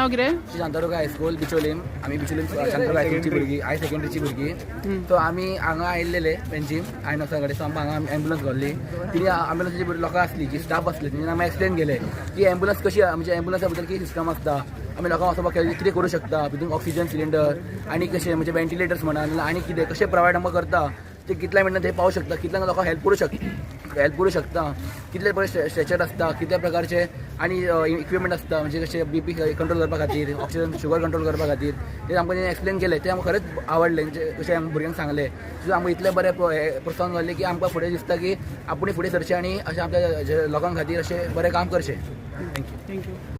नाव कितें? शांतादुर्गा हायस्कूल बिचोलीम. आमी बिचोलीम शांतादुर्गा हायस्कूलची भुरगीं हाय सेकंडरीची भुरगीं. तो आमी हांगा आयिल्ले बेंचीन आयनॉक्सा कडेन. सो आमकां हांगा एम्बुलन्स घडली. तिणी एम्बुलन्साची लोकां आसली जी स्टाफ आसले तेणी आम्हाला एक्सप्लेन केले की एम्बुलन्स कशी म्हणजे एम्बुलन्सा बद्दल कितें सिस्टम आसता, आमी लोकांक वचपाक कितें करूं शकता, भितून ऑक्सिजन सिलिंडर आनी कशें म्हणजे वेंटिलेटर्स म्हणा आनी कितें कशें प्रोवायड आमकां करता ते कितल्या मिनटान थंय पावूं शकता, कितल्यांक लोकांक हेल्प करूं शकता, कितले पळय स्ट्रेचर आसता, कितल्या प्रकारचे आनी इक्विपमेंट आसता म्हणजे कशें BP कंट्रोल करपा खातीर, ऑक्सिजन शुगर कंट्रोल करपा खातीर ते आमकां जेन्ना एक्सप्लेन केलें ते आमकां खरेंच आवडलें. म्हणजे कशें आमकां भुरग्यांक सांगलें सो आमकां इतलें बरें प्रोत्साहन जाल्लें की आमकां फुडें दिसता की आपूण फुडें सरचें आनी अशें आपल्या लोकां खातीर अशें बरें काम करचें. थँक्यू.